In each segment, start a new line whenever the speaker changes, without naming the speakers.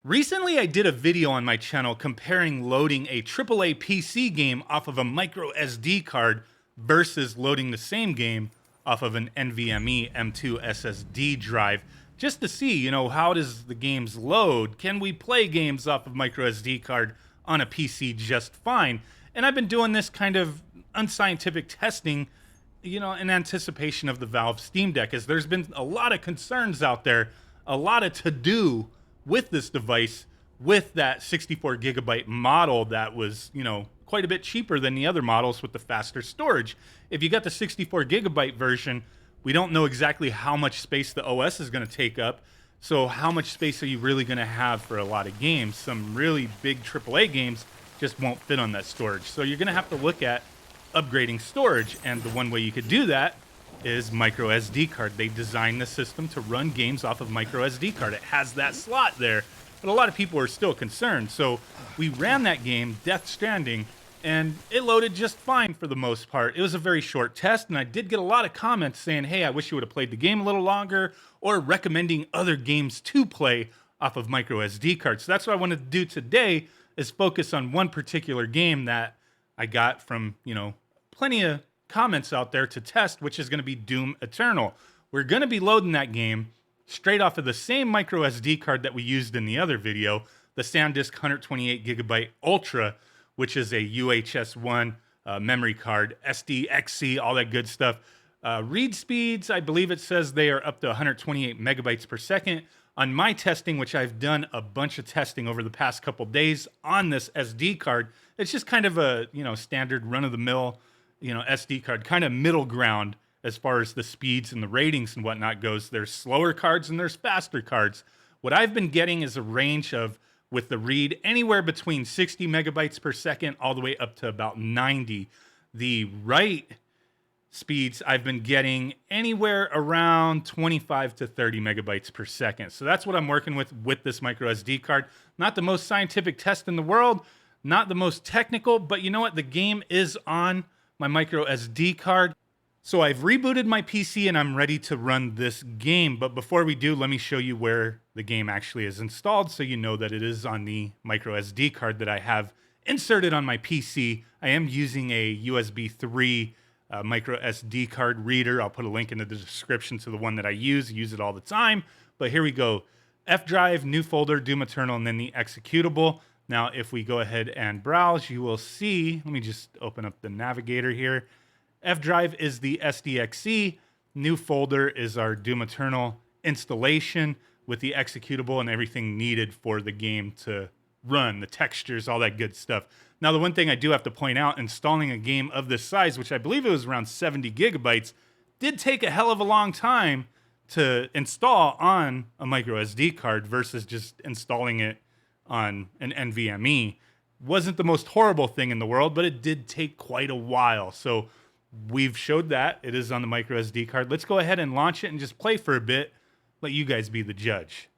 Recently, I did a video on my channel comparing loading a AAA PC game off of a micro SD card versus loading the same game off of an NVMe M2 SSD drive, just to see, how does the games load? Can we play games off of micro SD card on a PC just fine? And I've been doing this kind of unscientific testing, in anticipation of the Valve Steam Deck, as there's been a lot of concerns out there, a lot of to do with this device, with that 64 gigabyte model that was, quite a bit cheaper than the other models with the faster storage. If you got the 64 gigabyte version, we don't know exactly how much space the OS is going to take up. So how much space are you really going to have for a lot of games? Some really big AAA games just won't fit on that storage. So you're going to have to look at upgrading storage. And the one way you could do that is micro SD card. They designed the system to run games off of micro SD card. It has that slot there, but a lot of people are still concerned. So we ran that game, Death Stranding, and it loaded just fine for the most part. It was a very short test, and I did get a lot of comments saying, hey, I wish you would have played the game a little longer, or recommending other games to play off of micro SD cards. So that's what I wanted to do today, is focus on one particular game that I got from, plenty of comments out there to test, which is going to be Doom Eternal. We're going to be loading that game straight off of the same micro SD card that we used in the other video, the SanDisk 128 gigabyte Ultra, which is a UHS-1 memory card, SDXC, all that good stuff. Read speeds, I believe it says they are up to 128 megabytes per second. On my testing, which I've done a bunch of testing over the past couple days on this SD card, it's just kind of a standard run-of-the-mill SD card, kind of middle ground as far as the speeds and the ratings and whatnot goes. There's slower cards and there's faster cards. What I've been getting is a range of, with the read, anywhere between 60 megabytes per second all the way up to about 90. The write speeds I've been getting anywhere around 25 to 30 megabytes per second. So that's what I'm working with this micro SD card. Not the most scientific test in the world, not the most technical, but you know what? The game is on my micro SD card. So I've rebooted my PC and I'm ready to run this game. But before we do, let me show you where the game actually is installed so you know that it is on the micro SD card that I have inserted on my PC. I am using a USB 3 micro SD card reader. I'll put a link in the description to the one that I use it all the time. But here we go. F drive, new folder, Doom Eternal, and then the executable. Now, if we go ahead and browse, you will see, let me just open up the navigator here. F drive is the SDXC. New folder is our Doom Eternal installation with the executable and everything needed for the game to run, the textures, all that good stuff. Now, the one thing I do have to point out, installing a game of this size, which I believe it was around 70 gigabytes, did take a hell of a long time to install on a micro SD card versus just installing it on an NVMe. Wasn't the most horrible thing in the world, but it did take quite a while. So we've showed that it is on the micro SD card. Let's go ahead and launch it and just play for a bit. Let you guys be the judge.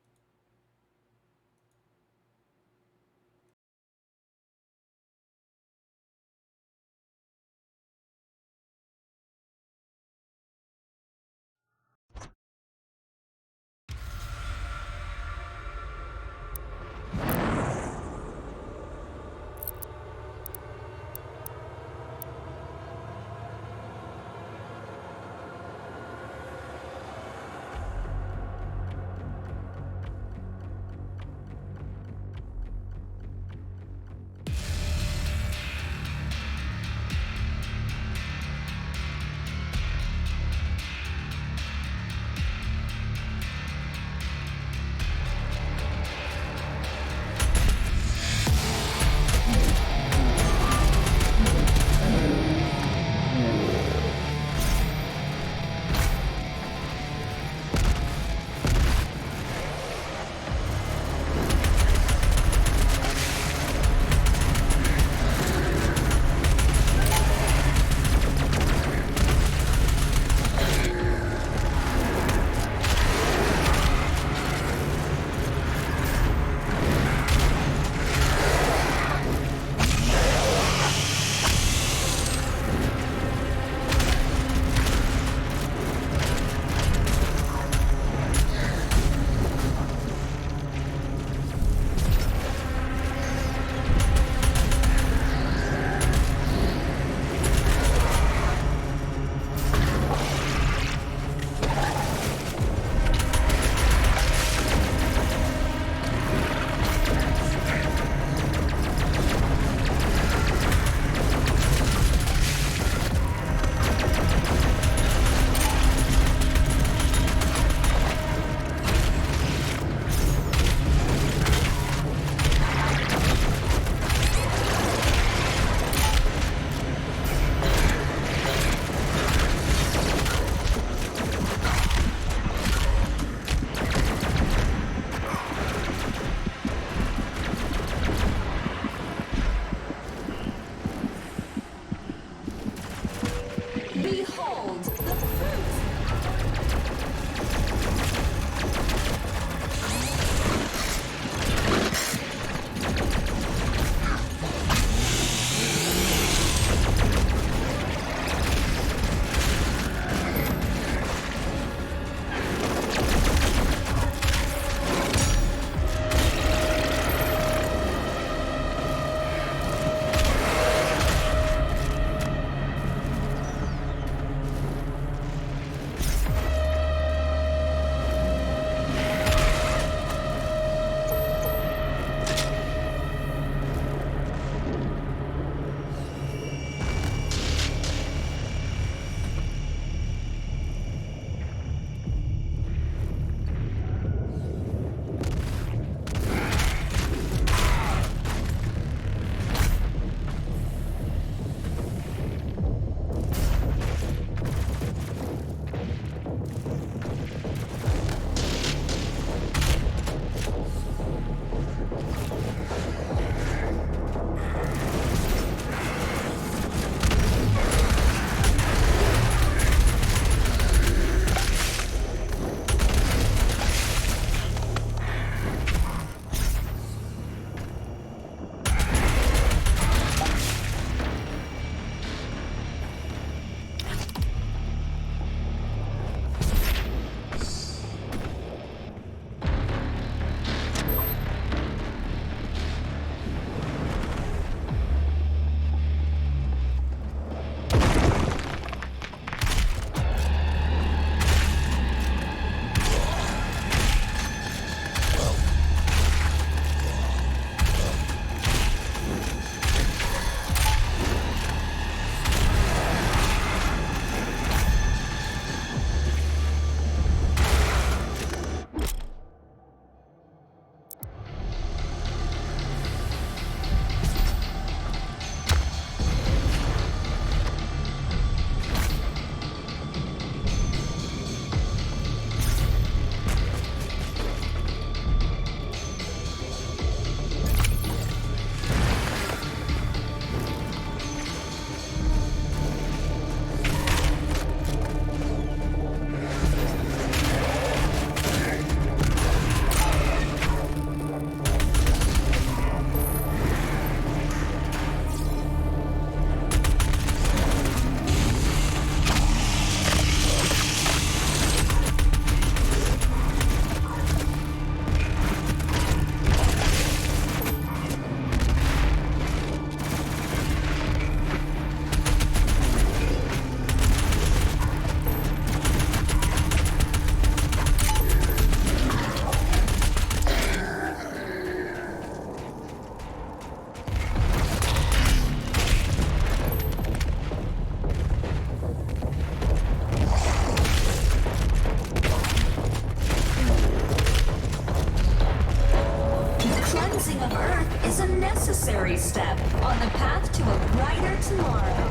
Earth is a necessary step on the path to a brighter tomorrow.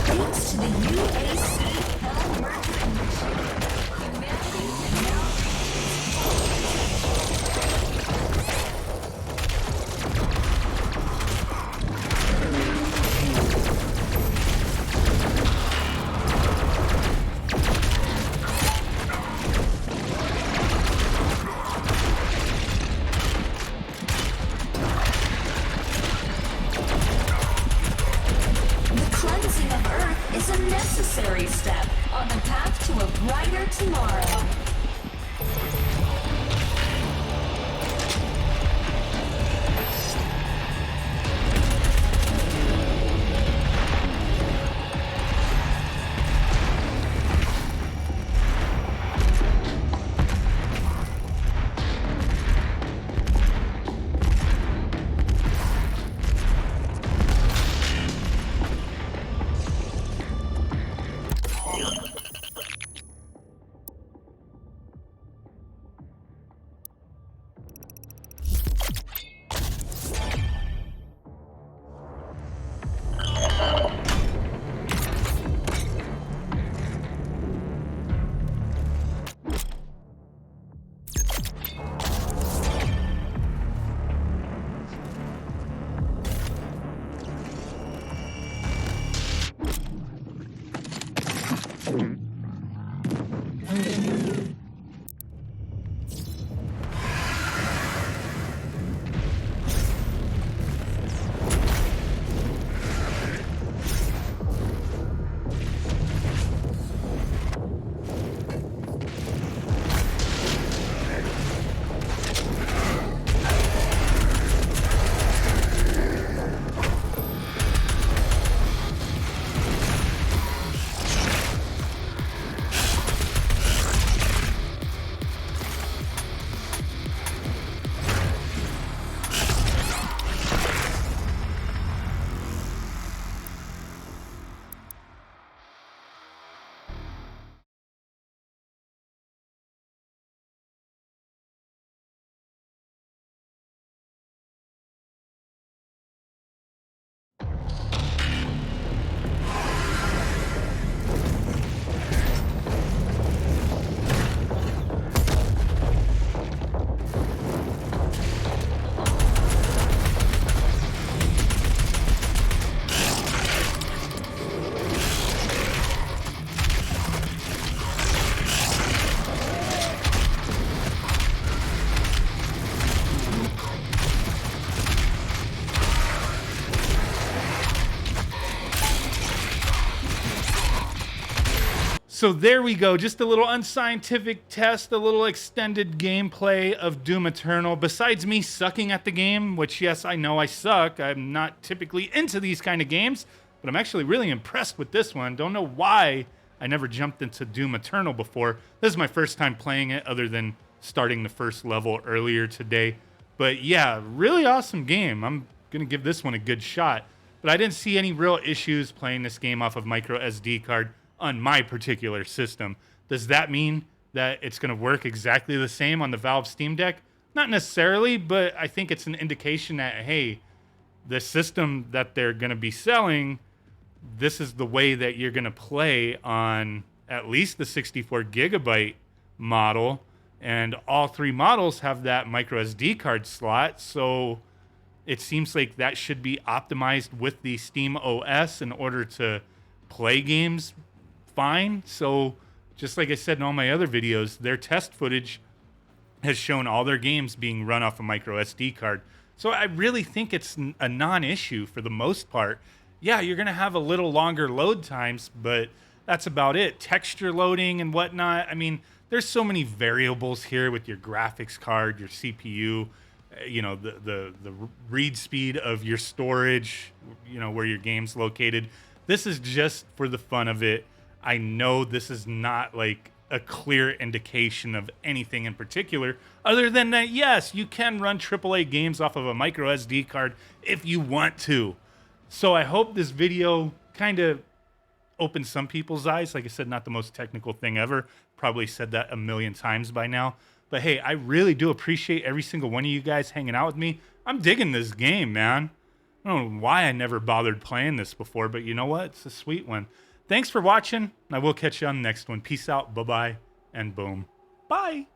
Thanks to the UAC Hell Mercury mission, humanity can now is a necessary step on the path to a brighter tomorrow.
So there we go, just a little unscientific test, a little extended gameplay of Doom Eternal. Besides me sucking at the game, which yes, I know I suck. I'm not typically into these kind of games, but I'm actually really impressed with this one. Don't know why I never jumped into Doom Eternal before. This is my first time playing it other than starting the first level earlier today. But yeah, really awesome game. I'm gonna give this one a good shot. But I didn't see any real issues playing this game off of micro SD card on my particular system. Does that mean that it's going to work exactly the same on the Valve Steam Deck? Not necessarily, but I think it's an indication that, hey, the system that they're going to be selling, this is the way that you're going to play on at least the 64 gigabyte model. And all three models have that micro SD card slot. So it seems like that should be optimized with the Steam OS in order to play games fine. So just like I said in all my other videos, their test footage has shown all their games being run off a micro SD card. So I really think it's a non-issue for the most part. Yeah, you're going to have a little longer load times, but that's about it. Texture loading and whatnot. I mean, there's so many variables here with your graphics card, your CPU, you know, the read speed of your storage, you know, where your game's located. This is just for the fun of it. I know this is not like a clear indication of anything in particular, other than that, yes, you can run AAA games off of a micro SD card if you want to. So I hope this video kind of opened some people's eyes. Like I said, not the most technical thing ever. Probably said that a million times by now. But hey, I really do appreciate every single one of you guys hanging out with me. I'm digging this game, man. I don't know why I never bothered playing this before, but you know what? It's a sweet one. Thanks for watching. I will catch you on the next one. Peace out. Bye-bye. And boom. Bye.